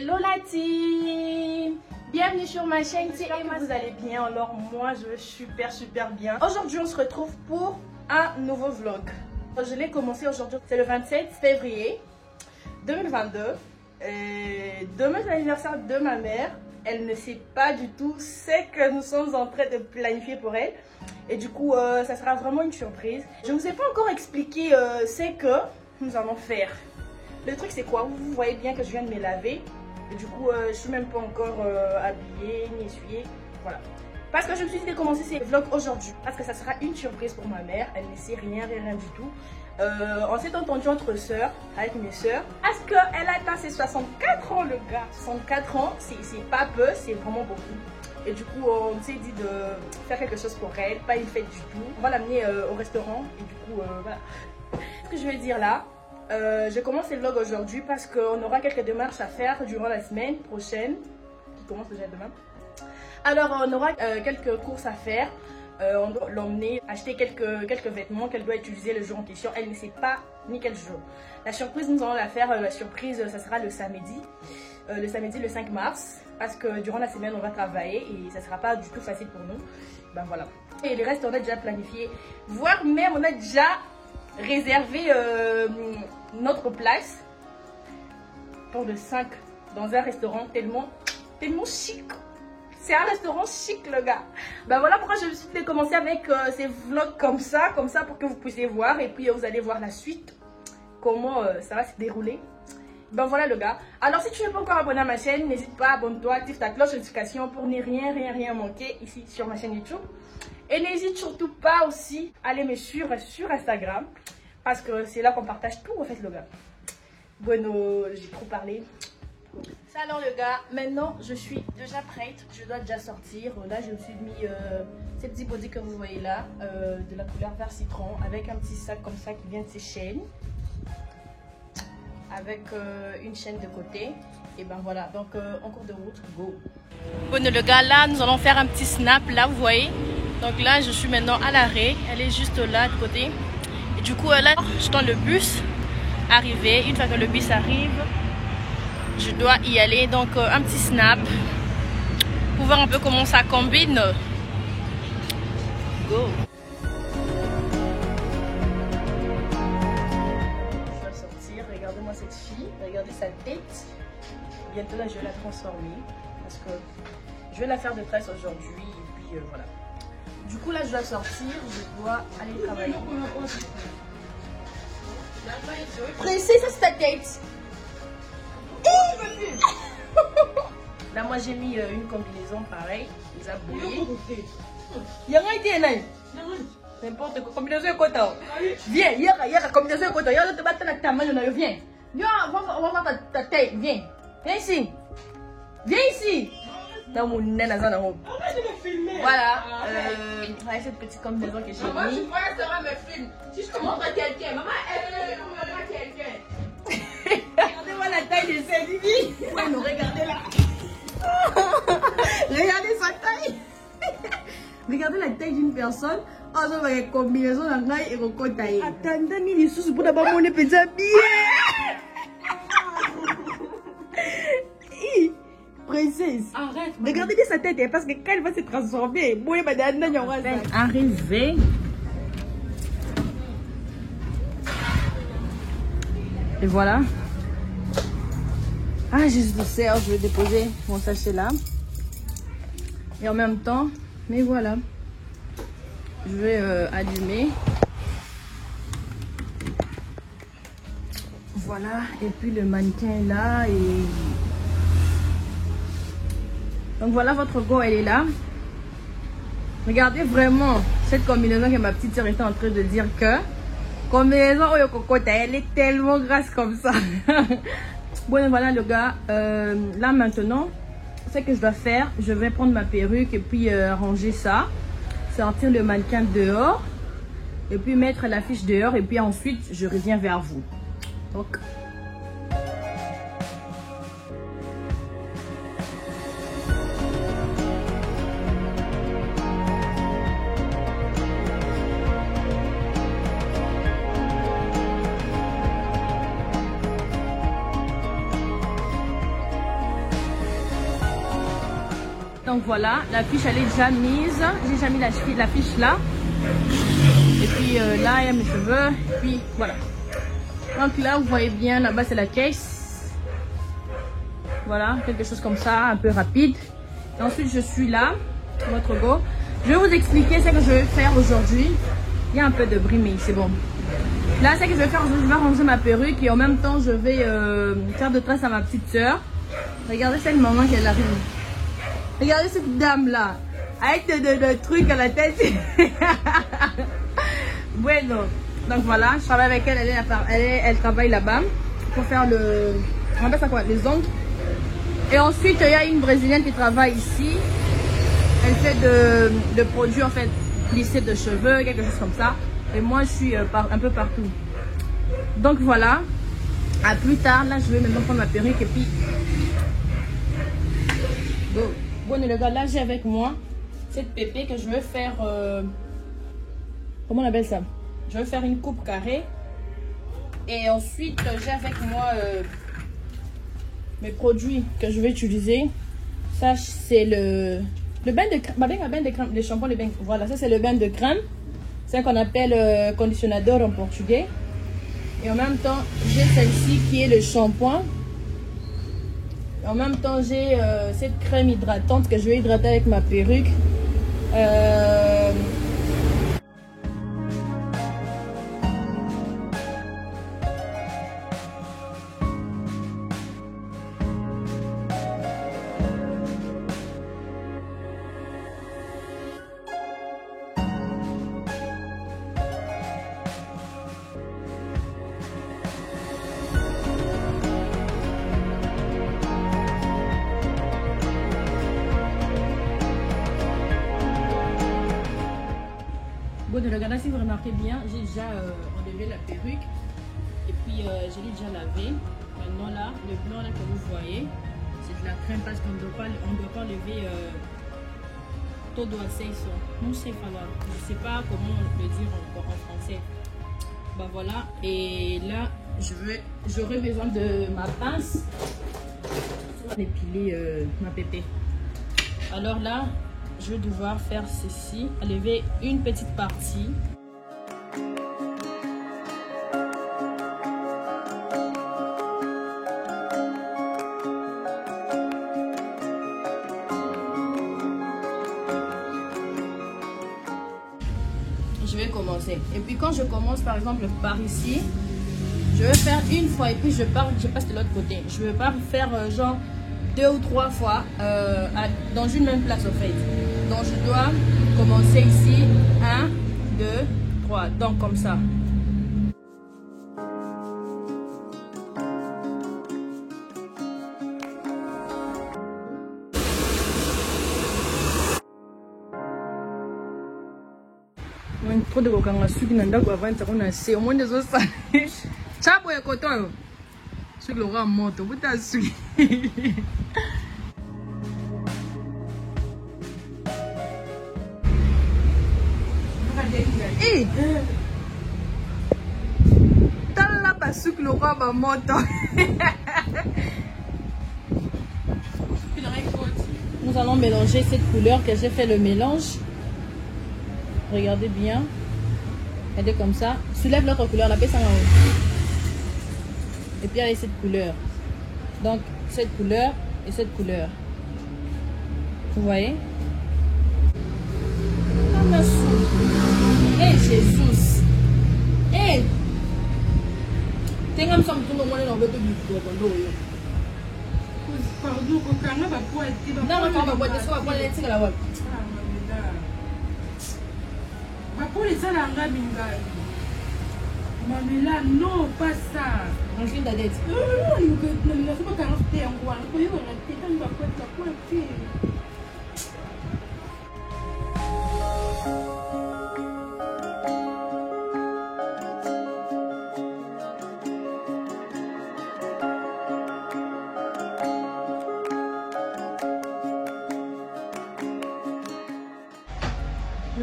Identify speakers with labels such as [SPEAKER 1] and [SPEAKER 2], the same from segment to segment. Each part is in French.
[SPEAKER 1] Hello la team! Bienvenue sur ma chaîne, j'espère que vous allez bien. Alors moi je vais super bien. Aujourd'hui on se retrouve pour un nouveau vlog. Je l'ai commencé aujourd'hui, c'est le 27 février 2022. Et demain c'est l'anniversaire de ma mère. Elle ne sait pas du tout ce que nous sommes en train de planifier pour elle. Et du coup ça sera vraiment une surprise. Je ne vous ai pas encore expliqué ce que nous allons faire. Le truc c'est quoi? Vous voyez bien que je viens de me laver. Et du coup je suis même pas encore habillée ni essuyée. Voilà. Parce que je me suis dit de commencer ces vlogs aujourd'hui. Parce que ça sera une surprise pour ma mère. Elle ne sait rien du tout. On s'est entendu entre sœurs, avec mes sœurs. Parce qu'elle a atteint ses 64 ans le gars. 64 ans, c'est pas peu, c'est vraiment beaucoup. Et du coup on s'est dit de faire quelque chose pour elle. Pas une fête du tout. On va l'amener au restaurant. Et du coup voilà. Ce que je vais dire là. Je commence le vlog aujourd'hui parce qu'on aura quelques démarches à faire durant la semaine prochaine, qui commence déjà demain. Alors on aura quelques courses à faire, on doit l'emmener, acheter quelques vêtements qu'elle doit utiliser le jour en question. Elle ne sait pas ni quel jour. La surprise, nous allons la faire, la surprise ça sera le samedi le 5 mars. Parce que durant la semaine on va travailler et ça ne sera pas du tout facile pour nous. Ben voilà. Et le reste on a déjà planifié, voire même on a déjà réservé notre place pour le 5 dans un restaurant tellement chic. C'est un restaurant chic le gars. Ben voilà pourquoi je me suis dit de commencer avec ces vlogs comme ça pour que vous puissiez voir et puis vous allez voir la suite, comment ça va se dérouler. Ben voilà le gars. Alors si tu n'es pas encore abonné à ma chaîne, n'hésite pas, abonne-toi, active ta cloche de notification pour ne rien manquer ici sur ma chaîne YouTube. Et n'hésite surtout pas aussi à aller me suivre sur Instagram. Parce que c'est là qu'on partage tout en fait le gars. Bueno, j'ai trop parlé. Ça alors le gars, maintenant je suis déjà prête. Je dois déjà sortir. Là je me suis mis ces petits bodys que vous voyez là. De la couleur vert citron. Avec un petit sac comme ça qui vient de ces chaînes. Avec une chaîne de côté. Et ben voilà, donc en cours de route, go. Bueno le gars, là nous allons faire un petit snap là vous voyez. Donc là je suis maintenant à l'arrêt. Elle est juste là de côté. Et du coup là j'attends le bus arriver. Une fois que le bus arrive, je dois y aller. Donc un petit snap pour voir un peu comment ça combine. Go. Je vais sortir. Regardez-moi cette fille. Regardez sa tête. Bientôt là je vais la transformer. Parce que je vais la faire de tresse aujourd'hui. Et puis voilà. Du coup là je dois sortir, je dois aller travailler. Pressé, ça c'est ta tête. Là moi j'ai mis une combinaison pareille, les abouillés. Il y a rien été là. N'importe quoi, combinaison est quoi. Viens, il y a combinaison est quoi. Il y a te battre la ta main, viens. Viens, on va voir ta tête, viens. Viens ici. Viens ici. Dans mon nez, dans un homme. Voilà, avec cette petite combinaison que j'ai mis.
[SPEAKER 2] Moi, je vois ça me filme. Si je te montre à quelqu'un, maman, elle montre à quelqu'un.
[SPEAKER 1] Regardez-moi la taille de cette fille. Nous regardez là. Regardez sa taille. Regardez la taille d'une personne. Oh, ça va être combinaison dans la et au taille. Attendez, mais les sous pour d'abord mon petit billet. Princesse.
[SPEAKER 2] Arrête.
[SPEAKER 1] Regardez sa tête parce que quand elle va se transformer, arrivé. Et voilà. Ah, juste de serre, je vais déposer mon sachet là. Et en même temps, mais voilà. Je vais allumer. Voilà. Et puis le mannequin est là et... Donc voilà votre go, elle est là. Regardez vraiment cette combinaison que ma petite sœur était en train de dire que combinaison Oyo Kokota, elle est tellement grasse comme ça. Bon voilà le gars, là maintenant, ce que je dois faire, je vais prendre ma perruque et puis ranger ça, sortir le mannequin dehors et puis mettre l'affiche dehors et puis ensuite je reviens vers vous. Donc Donc voilà, la fiche elle est déjà mise. J'ai déjà mis la fiche là. Et puis là il y a mes cheveux. Et puis voilà. Donc là vous voyez bien, là-bas c'est la caisse. Voilà, quelque chose comme ça, un peu rapide. Et ensuite je suis là, votre go. Je vais vous expliquer ce que je vais faire aujourd'hui. Il y a un peu de bruit mais c'est bon. Là ce que je vais faire aujourd'hui, je vais ranger ma perruque et en même temps je vais faire de tresse à ma petite soeur. Regardez cette maman qu'elle arrive. Regardez cette dame là. Avec de trucs à la tête. Bueno. Donc voilà, je travaille avec elle. Elle travaille là-bas pour faire le... On appelle ça quoi? Les ongles. Et ensuite, il y a une brésilienne qui travaille ici. Elle fait de produits en fait, lissés de cheveux, quelque chose comme ça. Et moi, je suis un peu partout. Donc voilà. À plus tard. Là, je vais maintenant prendre ma perruque et puis... Bon, les gars, là, j'ai avec moi cette pépé que je veux faire... comment on appelle ça? Je veux faire une coupe carrée. Et ensuite, j'ai avec moi mes produits que je vais utiliser. Ça, c'est le bain de crème. Le shampoing, le bain. Voilà, ça, c'est le bain de crème. C'est ce qu'on appelle conditionador en portugais. Et en même temps, j'ai celle-ci qui est le shampoing. Et en même temps, j'ai cette crème hydratante que je vais hydrater avec ma perruque. Bon, de regarder, si vous remarquez bien, j'ai déjà enlevé la perruque et puis je l'ai déjà lavé. Maintenant là, le blanc là que vous voyez, c'est de la crème parce qu'on ne doit pas enlever todo aceite. Non, c'est pas là. Je ne sais pas comment le dire en français. Bah voilà, et là, j'aurai besoin de ma pince pour épiler ma pépé. Alors là, je vais devoir faire ceci, enlever une petite partie. Je vais commencer. Et puis quand je commence par exemple par ici, je vais faire une fois et puis je passe de l'autre côté. Je ne vais pas faire genre 2 ou 3 fois dans une même place en fait. Donc je dois commencer ici 1, 2, 3. Donc comme ça. Trop de kokanga suki na ndako avant ça on a c'est au moins des autres ça. Chabo ya koto. Suki le roi moto buta suki. Eh. Tala pas suki le roi ba moto. Nous allons mélanger cette couleur que j'ai fait le mélange. Regardez bien. Regardez comme ça. Soulève l'autre couleur, la paix en haut. Et puis avec cette couleur. Donc cette couleur et cette couleur. Vous voyez? Eh Jésus. Eh. Tenga msa mtungo mwana na obeto biko kondo yo.
[SPEAKER 2] Pardon, kokanga ba po eti ba.
[SPEAKER 1] Non, non, ba po so ba eti la wa.
[SPEAKER 2] Pour les salanga bingai. Mamela, non, pas ça.
[SPEAKER 1] On fait la dette.
[SPEAKER 2] Non, non, non, c'est pas quand on fait un roi. On peut y avoir la tête, on va pas être la pointe.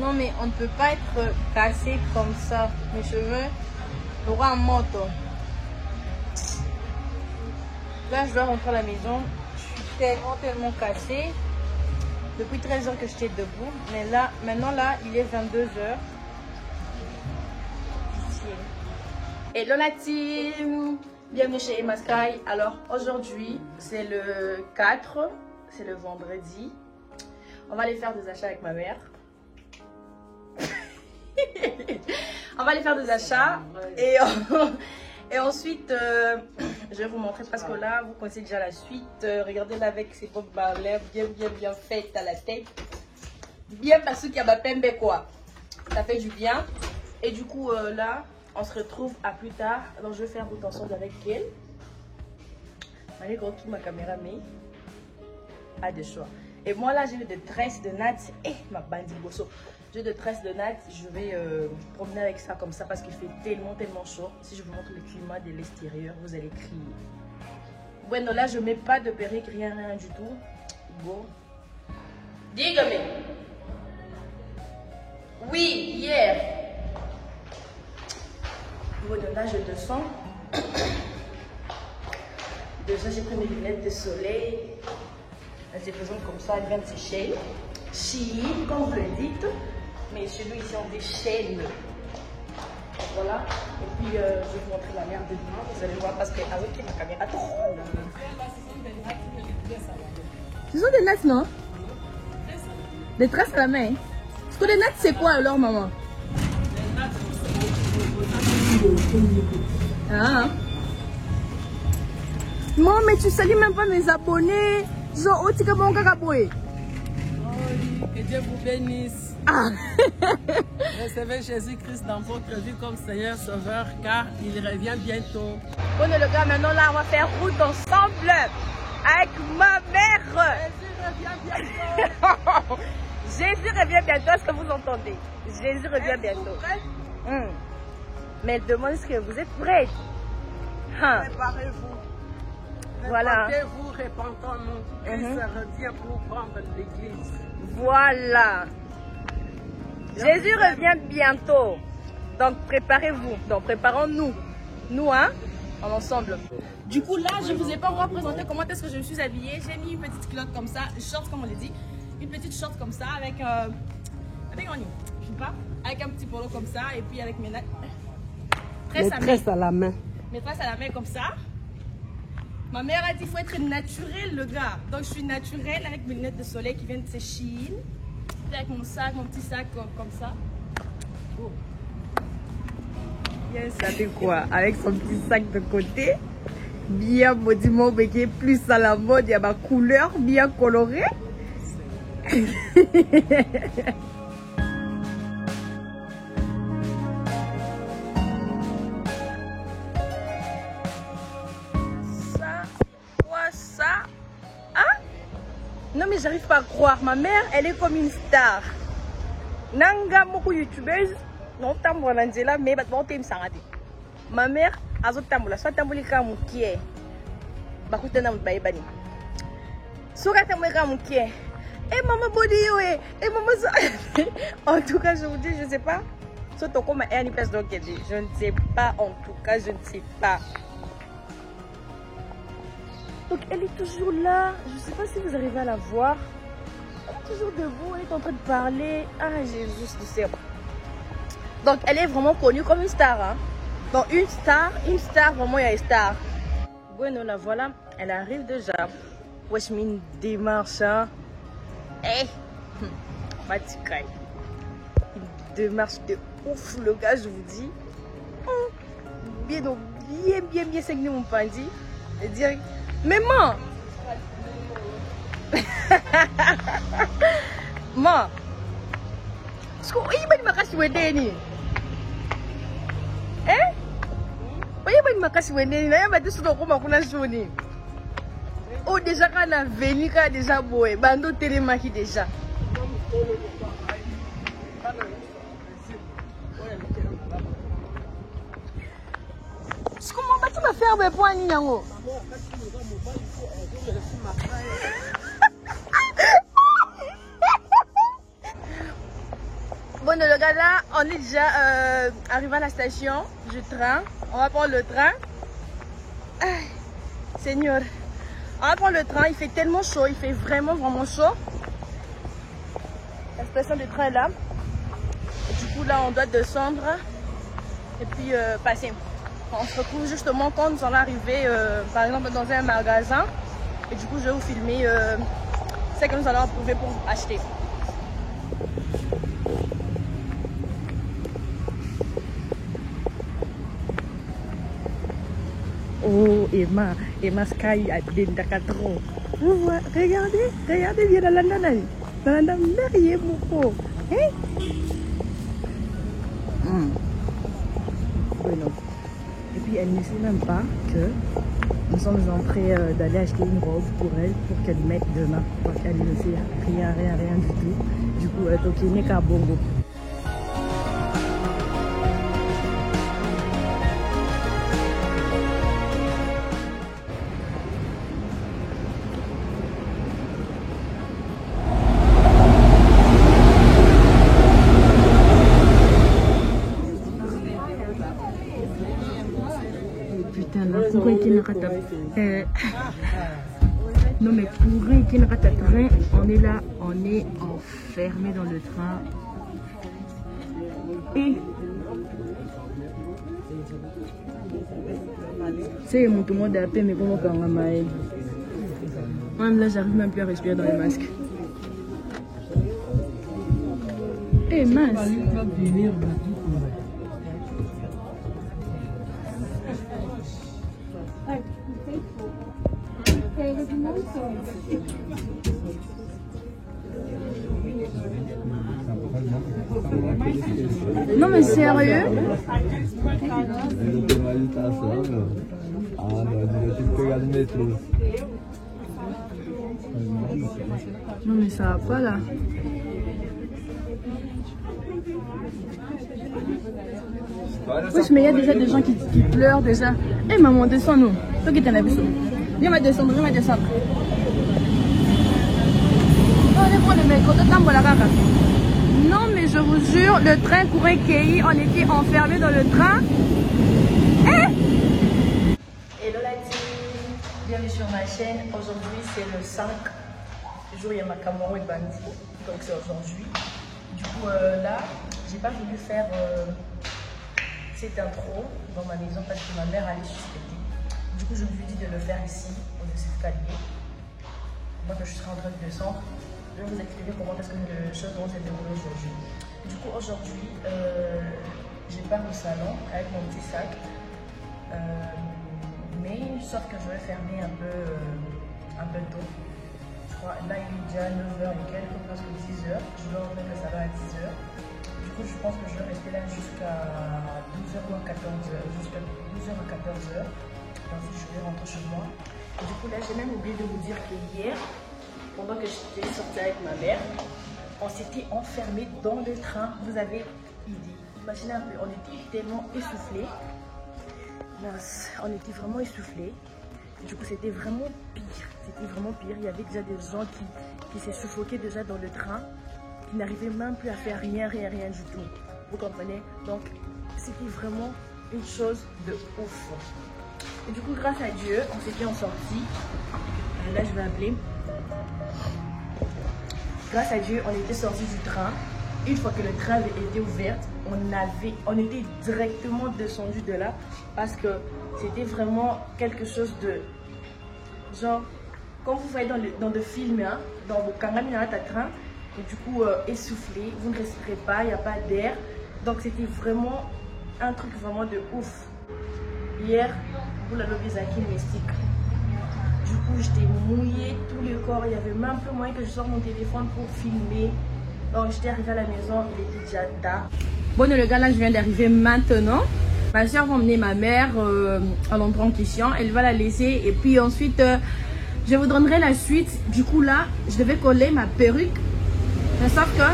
[SPEAKER 1] Non mais on ne peut pas être cassé comme ça. Mes cheveux, le roi en moto. Là je dois rentrer à la maison. Je suis tellement cassée. Depuis 13 heures que j'étais debout. Mais là, maintenant là, il est 22 heures. Hello la team! Bienvenue chez Emma Sky. Alors aujourd'hui, c'est le 4, c'est le vendredi. On va aller faire des achats avec ma mère. On va aller faire des achats et ensuite je vais vous montrer parce que là vous connaissez déjà la suite. Regardez-la avec ses pommes balais bien faites à la tête, bien parce qu'il y a ma pembe quoi, ça fait du bien. Et du coup là on se retrouve à plus tard. Alors je vais faire votre ensemble avec elle. Allez gros qui ma caméra mais a des choix. Et moi là j'ai eu des tresses de nattes et ma bandit bosso. J'ai de tresses de nattes, je vais promener avec ça comme ça parce qu'il fait tellement chaud. Si je vous montre le climat de l'extérieur, vous allez crier. Bueno, là je mets pas de perruque, rien du tout. Bon. Dígame. Oui, hier. Bueno, là je descends. Déjà j'ai pris mes lunettes de soleil. Elles se présentent comme ça, elles viennent de sécher. Shein, comme vous le dites. Mais chez nous ici on dit chaîne. Voilà. Et puis je vais vous montrer la merde de demain. Vous allez voir parce qu'avec ma caméra trop. Ce sont des nattes non? Des tresses à la main. Parce que les nattes c'est quoi alors maman? Ah. Maman mais tu salues même pas mes abonnés. Genre au tika mon kakaboé.
[SPEAKER 3] Que Dieu vous bénisse.
[SPEAKER 1] Ah.
[SPEAKER 3] Recevez Jésus-Christ dans votre vie comme Seigneur Sauveur car il revient bientôt.
[SPEAKER 1] Bon les gars, maintenant là on va faire route ensemble avec ma mère. Jésus revient bientôt, est-ce que vous entendez? Jésus revient bientôt. Mais elle demande est-ce que vous êtes prêts?
[SPEAKER 3] Préparez-vous.
[SPEAKER 1] Voilà.
[SPEAKER 3] Répentez-vous, répentons-nous. Christ revient pour prendre l'église.
[SPEAKER 1] Voilà. Jésus revient bientôt. Donc préparez-vous. Donc préparons-nous. Nous, hein, en ensemble. Du coup, là, je ne vous ai pas encore présenté comment est-ce que je me suis habillée. J'ai mis une petite culotte comme ça, short comme on l'a dit. Une petite short comme ça avec je sais pas, avec un petit polo comme ça et puis avec mes tresses
[SPEAKER 3] à la main.
[SPEAKER 1] Mes tresses à la main comme ça. Ma mère a dit qu'il faut être naturel, le gars. Donc, je suis naturelle avec mes lunettes de soleil qui viennent de chez Shein. Avec mon sac, mon petit sac comme ça. Oh. Bien, ça fait quoi? Avec son petit sac de côté. Bien maudiment, mais qui est plus à la mode. Il y a ma couleur bien colorée. Non mais j'arrive pas à croire, ma mère elle est comme une star. Nanga beaucoup youtubeuse, non tambo l'angela mais battement t'aime s'arrêter. Ma mère a zo tambo la soit tambo lika mukie. Bakute na mbaye bani. Soka tambo lika mukie. Eh maman body yo eh maman ça. En tout cas je vous dis je sais pas. Surtout comme elle n'y place donc je ne sais pas en tout cas je ne sais pas. Donc elle est toujours là, je ne sais pas si vous arrivez à la voir. Elle est toujours debout, elle est en train de parler. Ah Jésus du ciel. Donc elle est vraiment connue comme une star. Hein? Donc une star vraiment il y a une star. Bueno la voilà, elle arrive déjà. Wesh mine démarche. Hein? Eh, Matikai. Une démarche de ouf le gars je vous dis. Bien saigné mon pandi. Et direct. Maman, ma, il va makasi wedeni. Eh? Il va makasi wedeni. Na ba tisu ko makuna joni. Oh déjà quand on venu quand déjà boy, bando télémaki déjà. Comment tu vas faire mes points Ninyango? Bon le gars là, on est déjà arrivé à la station du train. On va prendre le train. Seigneur, on va prendre le train. Il fait tellement chaud, il fait vraiment chaud. station de train est là. Et du coup, là, on doit descendre et puis passer. On se retrouve justement quand nous allons arriver, par exemple, dans un magasin. Et du coup, je vais vous filmer ce que nous allons trouver pour acheter. Oh, Emma Sky a des Dakatron. Vous voyez, regardez bien dans la nana. Dans la nana, derrière mon corps. Hein? Oui, non. Et puis, elle ne sait même pas que nous sommes en train d'aller acheter une robe pour elle, pour qu'elle mette demain. Donc, elle ne sait rien du tout. Du coup, elle est ok, n'est qu'à bongo. Non mais pour un qui n'a pas de train, on est là, on est enfermé dans le train. Et c'est mon tout le monde a appelé mais comment quand on va même là j'arrive même plus à respirer dans les masques. Eh mince. Non mais sérieux? Non mais ça va pas là. Oui, mais il y a déjà des gens qui pleurent déjà. Eh hey, maman, descends-nous. Toi qui t'en as vu. Viens me descendre, viens me descendre. Non mais je vous jure, le train courait Kei, on était enfermés dans le train. Hello la team, bienvenue sur ma chaîne. Aujourd'hui c'est le 5 jour, il y a ma Camaro et Bandi, donc c'est aujourd'hui. Du coup là, j'ai pas voulu faire cette intro dans ma maison parce que ma mère allait suspecter. Du coup je me suis dit de le faire ici, aux escaliers. Moi que je serai en train de descendre. Je vais vous expliquer comment est-ce que les choses vont se dérouler aujourd'hui. Du coup, aujourd'hui, je pars au salon avec mon petit sac. Mais sauf que je vais fermer un peu tôt. Je crois, là, il est déjà 9h et quelques, presque 10h. Je dois ouvrir le salon à 10h. Du coup, je pense que je vais rester là jusqu'à 12h ou 14h. Jusqu'à 12h à 14h. Ensuite, je vais rentrer chez moi. Et du coup, là, j'ai même oublié de vous dire que hier, pendant que j'étais sortie avec ma mère, on s'était enfermés dans le train. Vous avez idée. Imaginez un peu, on était tellement essoufflés. On était vraiment essoufflés. Du coup, c'était vraiment pire. C'était vraiment pire. Il y avait déjà des gens qui s'est suffoqués déjà dans le train, qui n'arrivaient même plus à faire rien du tout. Vous comprenez? Donc, c'était vraiment une chose de ouf. Et du coup, grâce à Dieu, on s'était en sortie. Là, je vais appeler. Grâce à Dieu, on était sortis du train. Une fois que le train avait été ouvert, on était directement descendu de là parce que c'était vraiment quelque chose de genre, comme vous voyez dans le film, hein, dans vos caméras de train, et du coup essoufflé, vous ne respirez pas, il n'y a pas d'air. Donc c'était vraiment un truc vraiment de ouf. Hier, vous l'avez vu, Zaki mystique. Du coup, j'étais mouillée tout le corps. Il y avait même plus moyen que je sorte mon téléphone pour filmer. Donc, j'étais arrivée à la maison, il était déjà tard. Bon, le gars, là, je viens d'arriver maintenant. Ma soeur va emmener ma mère à l'endroit en question. Elle va la laisser. Et puis ensuite, je vous donnerai la suite. Du coup, là, je devais coller ma perruque. Mais sauf que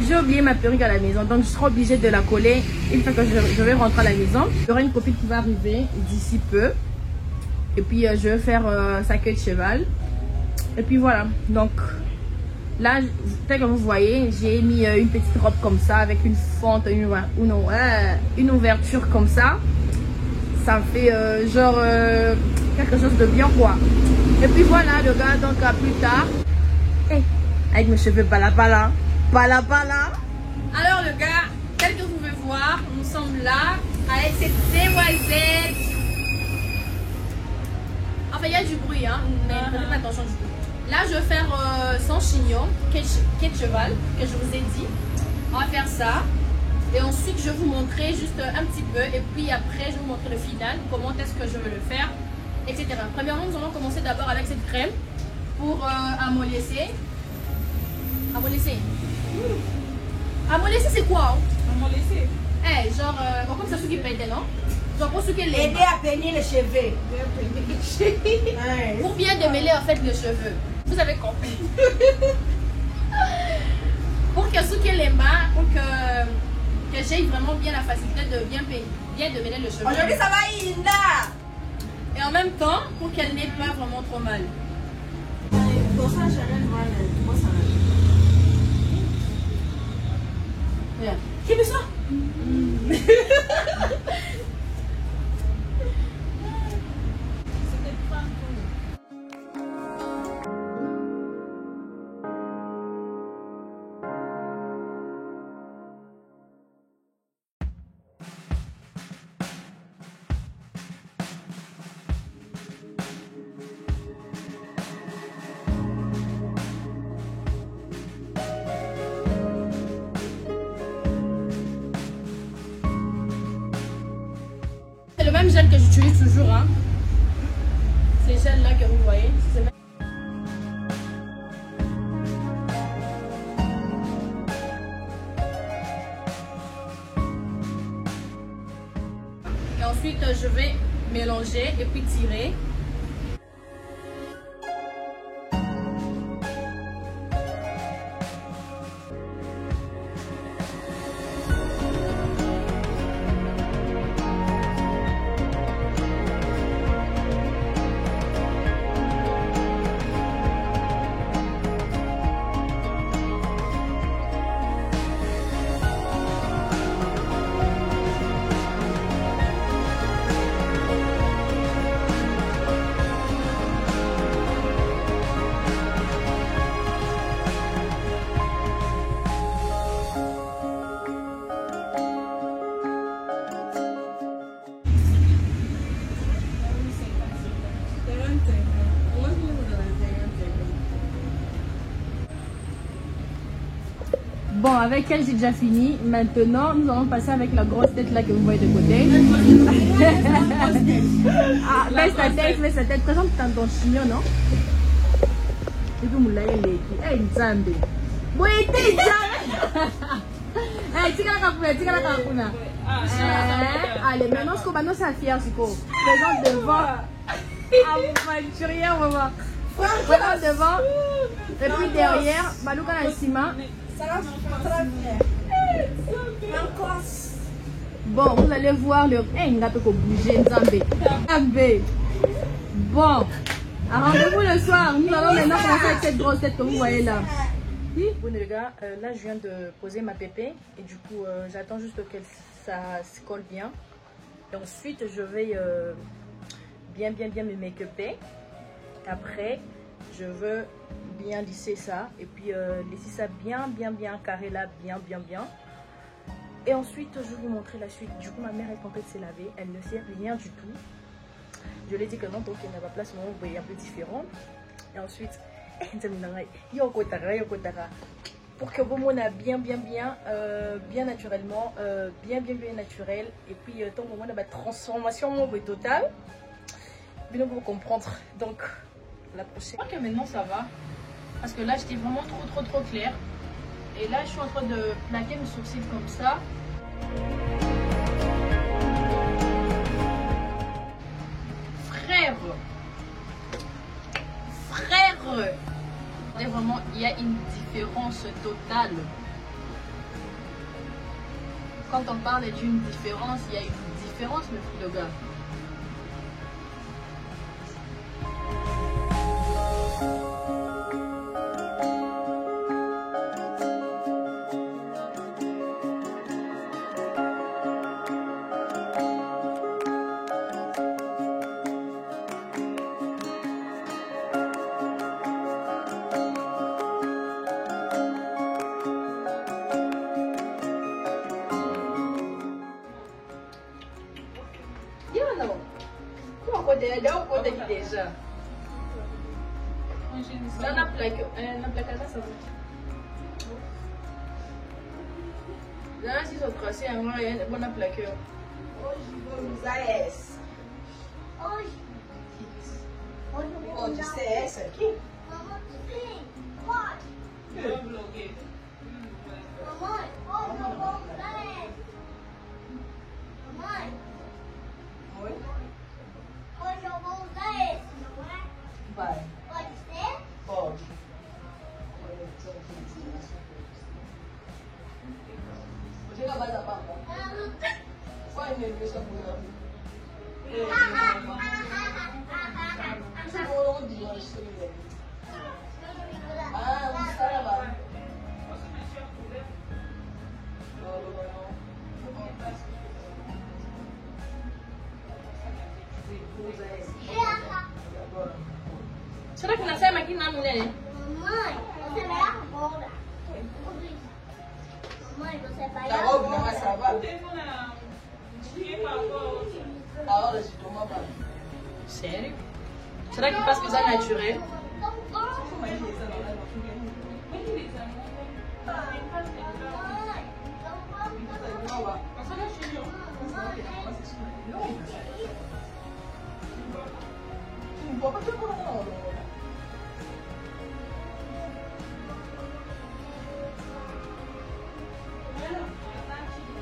[SPEAKER 1] j'ai oublié ma perruque à la maison. Donc, je serai obligée de la coller une fois que je vais rentrer à la maison. Il y aura une copine qui va arriver d'ici peu. Et puis je vais faire sa queue de cheval. Et puis voilà. Donc là, tel que vous voyez, j'ai mis une petite robe comme ça avec une fente, une ouverture comme ça. Ça fait genre quelque chose de bien quoi. Et puis voilà le gars, donc à plus tard. Hey, avec mes cheveux bala. Pala pala.
[SPEAKER 2] Alors le gars, tel que vous pouvez voir, nous sommes là avec cette demoiselle. Enfin, il y a du bruit, hein, mais prenez pas attention du bruit. Là, je vais faire sans chignon, quai de cheval, que je vous ai dit. On va faire ça. Et ensuite, je vais vous montrer juste un petit peu. Et puis après, je vais vous montrer le final, comment est-ce que je vais le faire, etc. Premièrement, nous allons commencer d'abord avec cette crème pour amolescer. Amolescer. Amolescer, c'est quoi?
[SPEAKER 3] Amolescer.
[SPEAKER 2] Eh, genre, comme ça, ceux qui pètent, non? Genre, pour ceux qui les...
[SPEAKER 1] Aider à peigner les cheveux.
[SPEAKER 2] Pour bien démêler en fait les cheveux. Vous avez compris. Pour que ceux qui les mains, pour que j'aie vraiment bien la facilité de bien démêler le cheveu.
[SPEAKER 1] Aujourd'hui, ça va, Inda.
[SPEAKER 2] Et en même temps, pour qu'elle n'ait pas vraiment trop mal.
[SPEAKER 1] Qui veut ça?
[SPEAKER 2] C'est le même gel que j'utilise toujours, hein. Ces gels là que vous voyez. Et ensuite, je vais mélanger et puis tirer. Bon, avec elle, j'ai déjà fini. Maintenant, nous allons passer avec la grosse tête là que vous voyez de côté. Ah, baisse ta tête, baisse ta tête. Présente ton chignon, non? Et puis, moula, elle est qui? Eh, Nzambe. Oui, t'es Nzambe. Eh, tika la kapuna, tika la kapuna. Allez, maintenant, ce qu'on va nous faire, c'est quoi? Présente devant. Aventurière, maman. Présente devant. Et puis derrière, Balouka la ciment. Bon, vous allez voir le... Eh, il a tout bouger, Nzambe. Nzambe. Bon, rendez-vous le soir. Nous allons maintenant commencer avec cette grosse tête que vous voyez là.
[SPEAKER 1] Bon les gars, là je viens de poser ma pépé et du coup j'attends juste que ça se colle bien. Et ensuite je vais bien me make-upper. Après je veux bien lisser ça et puis laisser ça bien carré là, bien. Et ensuite je vais vous montrer la suite. Du coup ma mère est en train de se laver, elle ne sait rien du tout. Je lui ai dit que non, donc elle n'a pas place, mon vous voyez un peu différent. Et ensuite pour que vous m'en bien naturellement, bien naturel. Et puis tant que vous avez transformation totale, bien vous comprendre. Donc la prochaine. Je crois que maintenant ça va parce que là j'étais vraiment trop clair. Et là je suis en train de plaquer mes sourcils comme ça. Frère, vraiment, il y a une différence totale. Quand on parle d'une différence, il y a une différence, mes filles de gars.
[SPEAKER 2] déjà. Là, na plaque ça va. Là, si on tracé un mois, il y a une bonne plaqueur.
[SPEAKER 4] Oh, tu sais, c'est qui? Vai.
[SPEAKER 5] Pode ser?
[SPEAKER 4] Pode. Chega mais a papa. Vai mesmo, deixa a mulher. Você morou onde? Onde você me lembra? Ah, onde está trabalho?
[SPEAKER 2] Será que nascemos aqui na mulher?
[SPEAKER 5] Mamãe, você vai agora. Mamãe, você vai
[SPEAKER 4] Tá bom, não vai
[SPEAKER 5] agora.
[SPEAKER 4] salvar? A hora de tomar banho.
[SPEAKER 2] Sério? Será que parce que c'est naturel?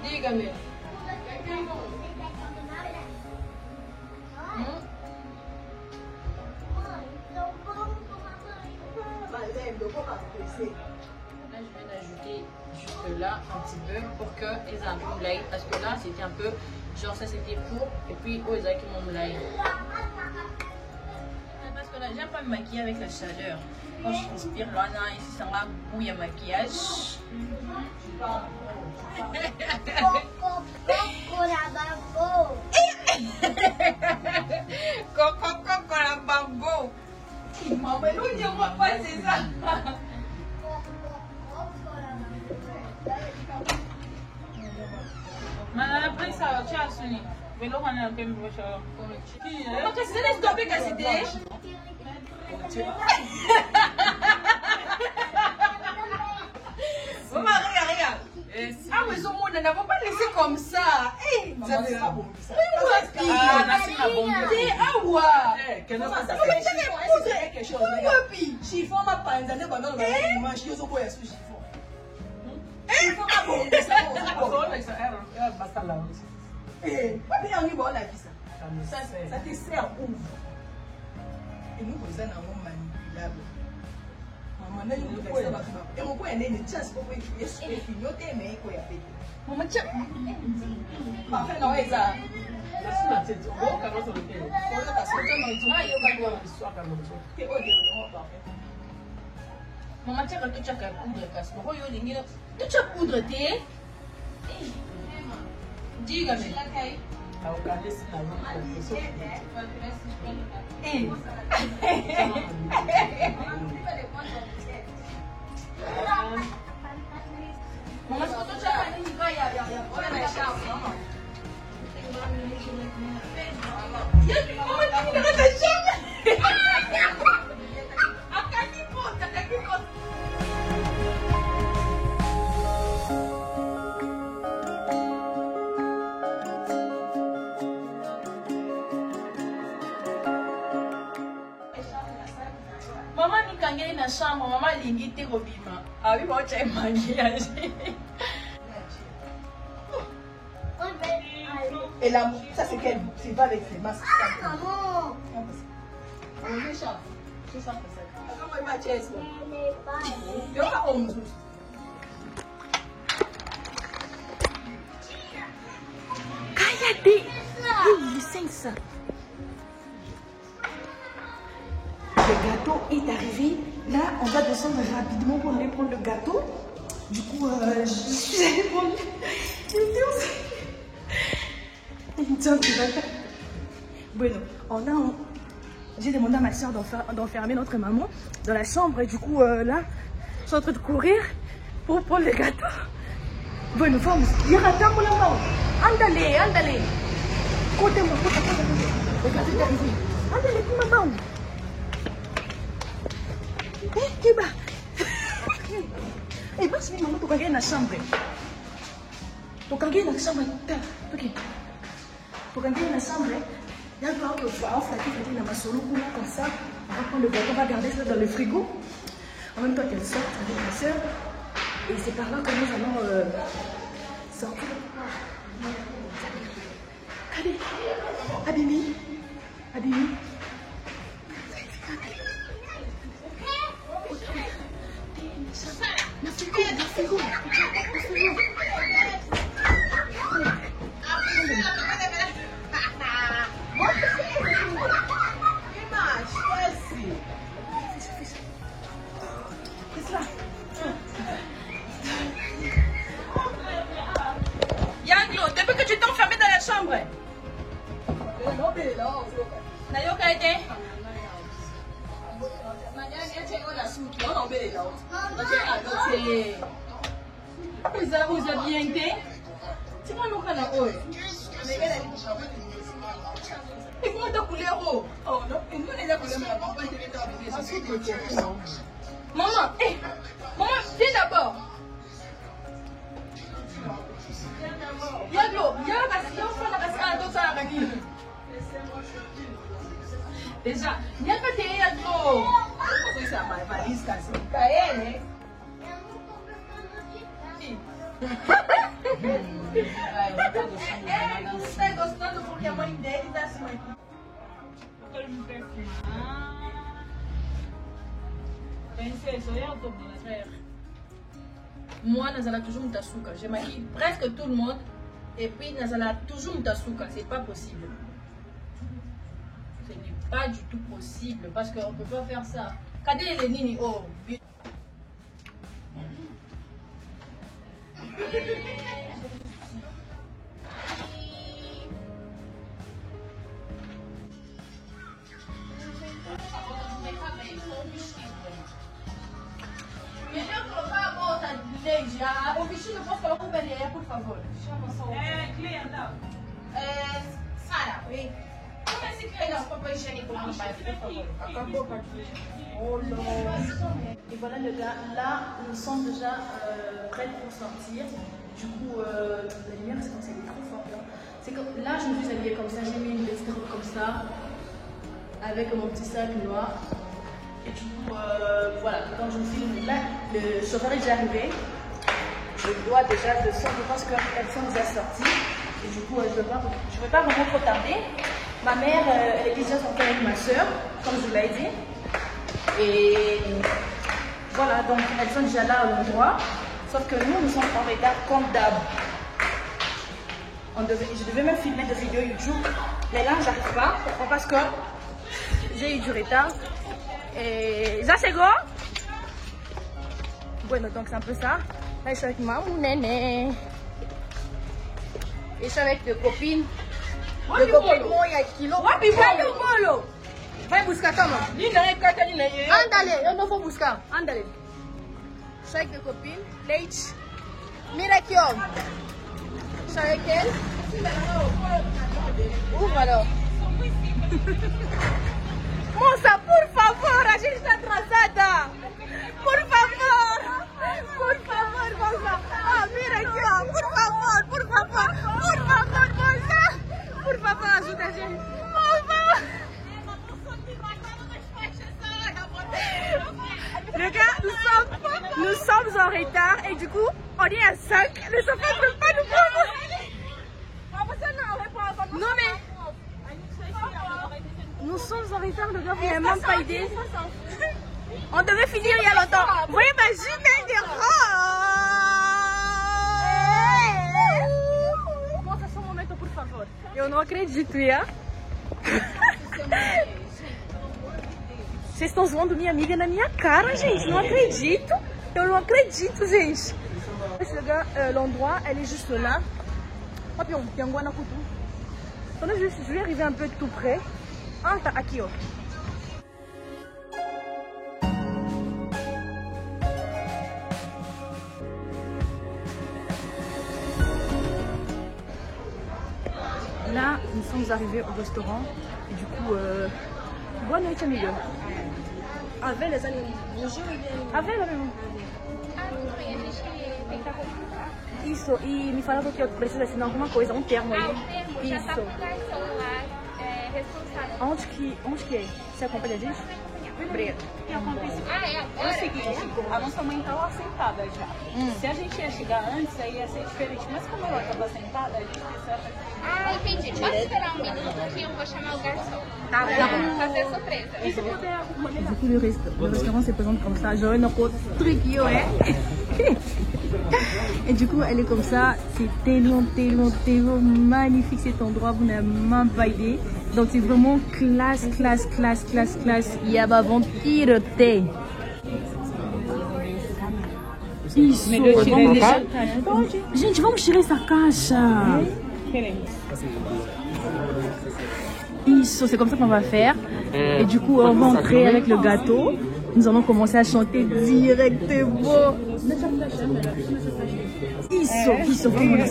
[SPEAKER 2] Diga-me. Là, je viens d'ajouter juste là un petit peu pour que les amis m'aillent. Parce que là, c'était un peu, genre ça c'était court. Et puis, oh, ils ont qui m'ont m'aillent. Parce que là, j'aime pas me maquiller avec la chaleur. Quand je transpire, là, ici, ça va bouillir le maquillage. Coco, la bambo. Maman, nous, on va pas, c'est ça.
[SPEAKER 3] Mana prince awa cha suni. Velo kana pembe wa shawa.
[SPEAKER 2] Maman, qu'est-ce que c'est stoppé qu'à c'était? Maman, regarde. Ah, mais au monde, n'avons pas laissé comme ça. Eh,
[SPEAKER 4] Maman, c'est pas bon.
[SPEAKER 3] Ah, na si na bombe.
[SPEAKER 2] ah, ouais.
[SPEAKER 4] Chiffon ma panza ne ba ngalo ba manchi yozo boya su chiffon. Chiffon ma bongo sa
[SPEAKER 3] Basta là.
[SPEAKER 4] pas bien on y bon la vie ça. Ça te sert où? Et nous vous en avons manipulable. Maman na yo ko ya ba kuma. E mo ko ya ne chance ko ko yesu e finyo te me ko ya pe.
[SPEAKER 2] Maman, tiens.
[SPEAKER 4] Ba fe na weza.
[SPEAKER 3] Na tete. O ka no so le ke.
[SPEAKER 4] Ko yo ta so te ma itu.
[SPEAKER 2] Ah, yo, bah,
[SPEAKER 3] Kwa histoire ka no so.
[SPEAKER 4] Ke o de no ba.
[SPEAKER 2] Maman, tiens, quand tu as qu'à poudre, casse. Pourquoi yo, les gars, tu as poudre, t'es? Dis-moi.
[SPEAKER 3] Au ka desi na no ko so.
[SPEAKER 2] Maman, c'est quand tu as un incroyable. On a la chance, maman. Maman nikangeli na chambre, maman lingi te kobima. Ah oui, moi j'ai maquillage.
[SPEAKER 4] Et là, ça c'est quel? C'est pas avec ses masques.
[SPEAKER 5] Maman,
[SPEAKER 4] C'est ça. C'est ça. Comment il va
[SPEAKER 5] elle est pas.
[SPEAKER 4] Tu vas pas on
[SPEAKER 1] Cállate. Hey, licença. Le gâteau est arrivé. Là, on va descendre rapidement pour aller prendre le gâteau. Du coup, je suis allée prendre. Bueno, j'ai demandé à ma soeur d'enfermer notre maman dans la chambre. Et du coup, là, je suis en train de courir pour prendre le gâteau. Bueno, vamos. Yarata pour la maman. Andale. Côté-moi. Le gâteau est arrivé. Allez, les petits mamans. Kiba. Eh, basi ni maman tukaingia na chambre. Tukaingia na chambre. Ok. Tukaingia na chambre. Il y a un peu qui na masolo comme ça. On va prendre le bâton, on va garder ça dans le frigo. En même temps qu'elle sort avec ma soeur. Et c'est par là que nous allons sortir. Allez, Abimi. Abimi. Yanglo, depuis que tu t'es enfermé dans la chambre. Nayoka était. Vous avez bien été. C'est moi nous kana oi. Et comment t'as coulé oh? Oh non, et nous on a coulé mais papa il était à maman, eh, maman, viens d'abord. Yaglo, déjà, il n'y a pas de Yaglo. C'est ça, ma valise cassée. Kaele. Ele está gostando porque a mãe dele está assim. Moi, Nazala toujours Mutasuka. J'ai maquillé presque tout le monde. Et puis, Nazala toujours Mutasuka. C'est pas possible. Ce n'est pas du tout possible. Parce qu'on ne peut pas faire ça. Kadé les nini. Oh. O vestido posso colocar o banheiro, por favor? Chama só o... Sara, vem. Como é que pegar o papel higiênico lá no bairro, por favor? Acabou com aqui. Oh non. Et voilà le gars, là nous sommes déjà prêts pour sortir. Du coup, la lumière c'est comme ça, elle est trop forte là. C'est que là je me suis habillée comme ça, j'ai mis une petite robe comme ça, avec mon petit sac noir. Et du coup, voilà, quand je me filme, là le chauffeur est déjà arrivé. Je dois déjà descendre, je pense qu'elle nous a sortis. Et du coup, je ne vais pas vraiment trop tarder. Ma mère, elle est déjà sortie avec ma soeur, comme je vous l'ai dit. Et voilà, donc elles sont déjà là à l'endroit. Sauf que nous sommes en retard comme d'hab. Je devais même filmer des vidéos YouTube. Mais là, j'arrive pas. Parce que j'ai eu du retard. Et ça, c'est gros. Bueno, donc c'est un peu ça. Là, je suis avec ma néné. Et je suis avec des copines. Des copines. Wapi Polo. Vai buscar, calma. Andale, eu não vou buscar. Andale. Je suis avec des copines. Leite. Mira aqui, ó. Je suis avec elle. Ouvre alors. Moça, por favor, a gente está atrasada. Por favor. Por favor, moça. Ah, mira aqui, ó. Por favor, por favor. Por favor, moça. Por favor, ajuda a gente. Por favor. Les gars, nous sommes en retard et du coup, on est à 5. Les enfants ne peuvent pas nous prendre. Non mais... Nous sommes en retard, le gars, vous n'avez même pas idée. On devait finir il y a longtemps. Vous voyez ma jumelle des roses. Mostra só momento, por favor. Eu não acredito, Ia. Vocês estão zoando minha amiga na minha cara, gente. Não acredito. Eu não acredito, gente. L'endroit, elle est juste là. Hop, on a un couteau. Attendez, je vais arriver un peu tout près. Ah, t'as aqui, ó. Là, nous sommes arrivés au restaurant et du coup, Boa noite, amiga.
[SPEAKER 2] A velha, essa bougie ou bien...
[SPEAKER 1] A velha mesmo. Isso, e me falaram que eu preciso assinar alguma coisa, um termo aí. Isso. Onde que é? Você acompanha a gente? Obrigada.
[SPEAKER 3] É o seguinte, a nossa mãe tá lá sentada já. Se a gente ia chegar antes, aí ia ser diferente. Mas como ela tava sentada, a gente precisa fazer...
[SPEAKER 6] Ah, entendi. Pode esperar um minuto que eu vou chamar o garçon.
[SPEAKER 1] Tá bom.
[SPEAKER 6] Fazer surpresa.
[SPEAKER 1] Du coup, le restaurant se présente comme ça, genre notre truc, ouais. Et du coup, elle est comme ça. C'est tellement magnifique cet endroit. Vous n'avez même pas idée. Donc, c'est vraiment classe. Il y a ma vampire thé. Isso. Gente, vamos tirar essa caixa. Isso, c'est comme ça qu'on va faire. Et du coup, on va entrer avec le gâteau. Nous allons commencer à chanter directement. Isso,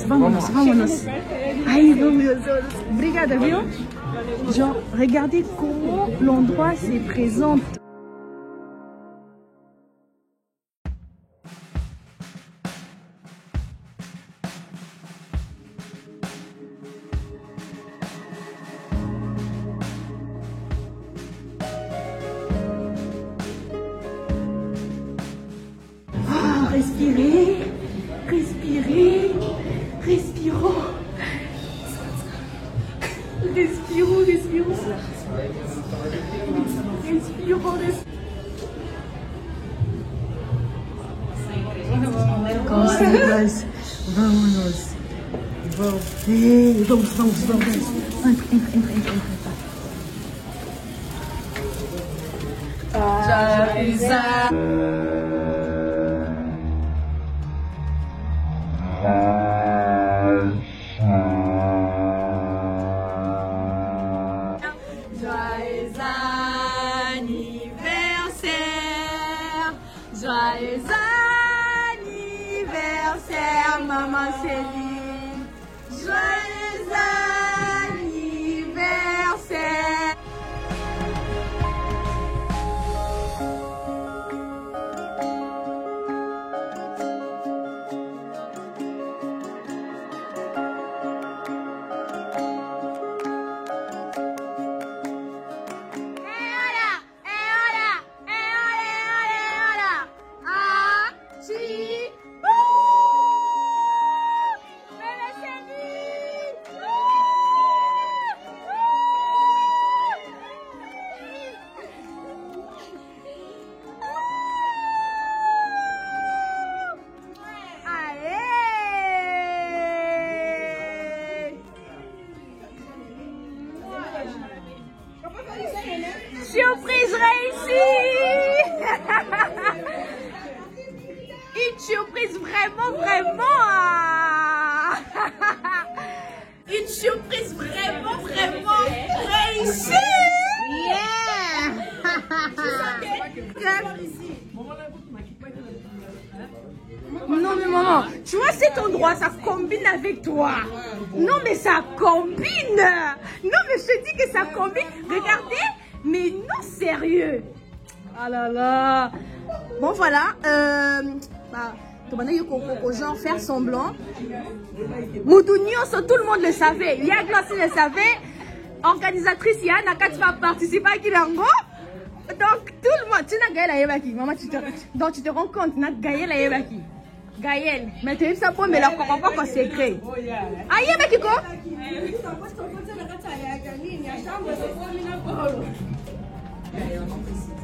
[SPEAKER 1] vámonos. Aí, vámonos. Obrigada, viu? Genre, regardez comment l'endroit se présente. Vámonos. Vamos. Entra. Joyeux anniversaire, maman Céline. Joyeux anniversaire. Surprise réussie. Une surprise vraiment. Une surprise vraiment réussie. Yeah. Non mais maman, tu vois cet endroit, ça combine avec toi. Non mais ça combine. Non mais je te dis que ça combine. Regardez. Mais non, sérieux. Ah là là. Bon, voilà. Genre faire semblant. Moudouignon, tout le monde le savait. Yagla aussi le savait. Organisatrice Yana, quand tu vas participer à Kilango. Donc, tout le monde. Tu n'as gagné la Yébaki. Maman, donc tu te rends compte, tu n'as gagné la Yébaki. Gaël, mais tu es ça pour me la comprendre pas qu'en secret. Ah, Yébaki quoi?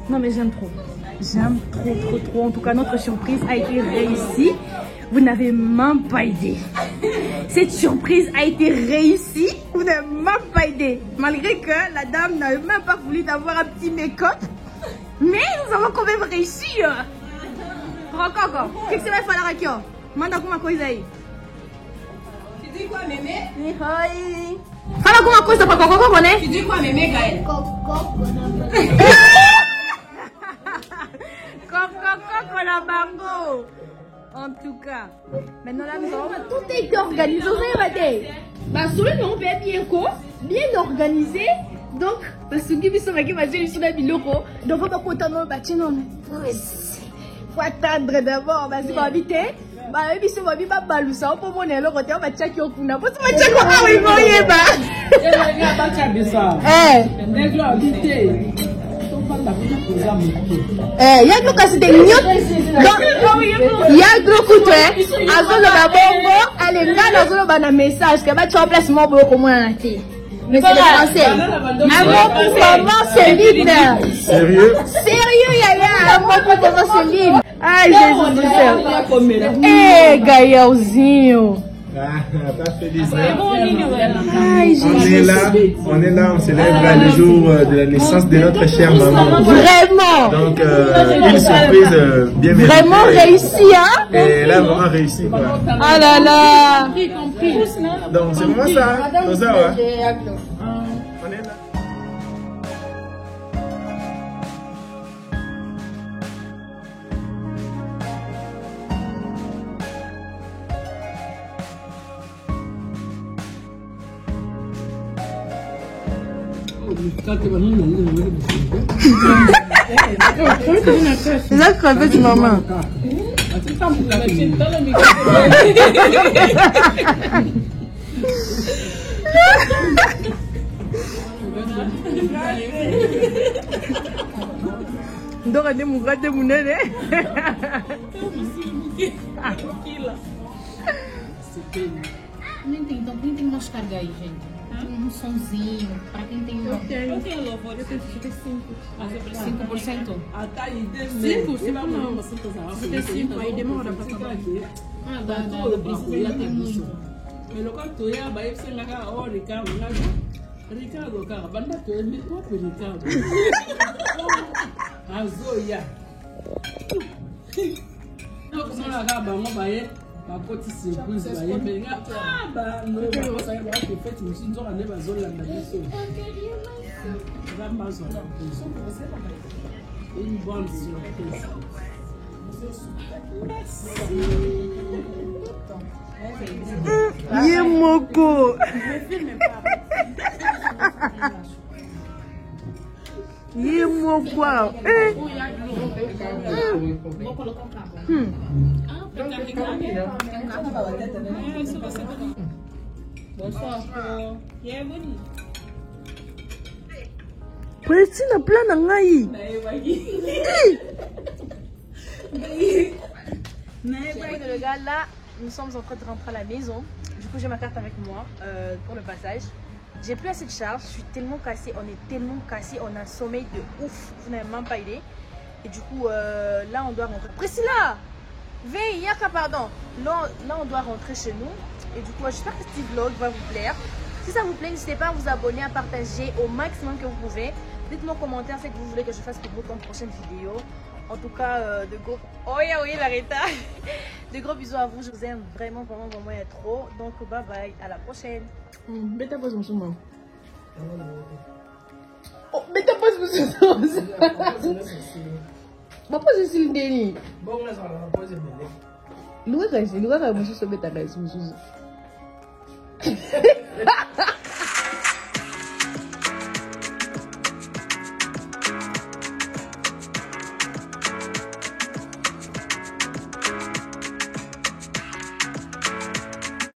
[SPEAKER 1] Non mais j'aime trop. J'aime trop. En tout cas, notre surprise a été réussie. Vous n'avez même pas idée. Cette surprise a été réussie. Vous n'avez même pas idée. Malgré que la dame n'avait même pas voulu d'avoir un petit make-up. Mais nous avons quand même réussi. Encore. Qu'est-ce que tu vas faire là, Rakio? Manda alguma coisa aí.
[SPEAKER 4] Tu dis quoi, mémé?
[SPEAKER 1] Oi. Fala alguma coisa pra Coco, né?
[SPEAKER 4] Tu dis quoi, mémé, Gaël?
[SPEAKER 1] Coco la bango. En tout cas, maintenant là, nous avons tout été organisé. Bah, celui nous on peut bien organisé. Donc, basuki biso baki batie biso na biloko. Donc, on va content batie non. Faut attendre d'abord, vas-y, va vite. Bah, biso babi ba balusa, on peut monter le côté, on va checker au kuna. Parce que on va checker ah oui, bon yeba. Il y a tout casse des minutes. Il y a gros coup de azolo babongo, allez là azolo bana message que va tu en place mon beau comme on a été. Mais c'est le français. Avant pour commencer libre.
[SPEAKER 7] Sérieux?
[SPEAKER 1] Sérieux yaya, avant pour commencer libre. Ai Jesus do céu. Eh, Gaelzinho.
[SPEAKER 7] Pas feliz, né?
[SPEAKER 1] Ai, Jesus.
[SPEAKER 7] On est là, on célèbre le jour de la naissance de notre chère maman.
[SPEAKER 1] Vraiment.
[SPEAKER 7] Donc, une surprise bien méritée.
[SPEAKER 1] Vraiment réussi, hein?
[SPEAKER 7] Et elle a vraiment réussi, quoi.
[SPEAKER 1] Ah là là.
[SPEAKER 7] Donc, c'est vraiment ça, hein? Comme ça, ouais. On est là.
[SPEAKER 1] C'est ça que tu du maman. Donc, on est mon gars de mon nez.
[SPEAKER 2] Nem tem mais carga aí, gente. Um sonzinho, para quem tem.
[SPEAKER 3] Eu tenho louvor, eu tenho 5%.
[SPEAKER 2] 5%?
[SPEAKER 3] Ah, tá aí, 5% não. Você tem 5 aí, demora para acabar.
[SPEAKER 2] Ah, dá precisa ter muito.
[SPEAKER 3] Mas logo tu ia, vai você lá, ó, Ricardo, cara, banda tu é muito top, Ricardo. Azoia. Não, como lá, vamos vai. Ma petite surprise, bah, il me regarde. Ah, bah, non, bah, ça y est, bah, tu fais, tu me suis dit, on est dans la zone là, une bonne surprise.
[SPEAKER 1] Merci. Yemoko. Yemoko.
[SPEAKER 3] Bonsoir. Bienvenue.
[SPEAKER 1] Petit na plan na ngai. Le gars là, nous sommes en train de rentrer à la maison. Du coup, j'ai ma carte avec moi pour le passage. J'ai plus assez de charge, je suis tellement cassée, on est tellement cassé, on a un sommeil de ouf, vous n'avez même pas idée. Et du coup, là on doit rentrer. Priscilla, veille, Yaka, pardon. Là on doit rentrer chez nous. Et du coup, j'espère que ce petit vlog va vous plaire. Si ça vous plaît, n'hésitez pas à vous abonner, à partager au maximum que vous pouvez. Dites-moi en commentaire ce que vous voulez que je fasse pour vous comme prochaine vidéo. En tout cas, de gros... Oh yeah, oui, l'arrêta. De gros bisous à vous, je vous aime vraiment, vraiment, vraiment, il y a trop. Donc, bye bye, à la prochaine. Bête pose mon souvent. Oh, bête pose mon souvent. Ma pose ici le déni. Bon, là, ça va poser le Lugar, mon souvent, bête à la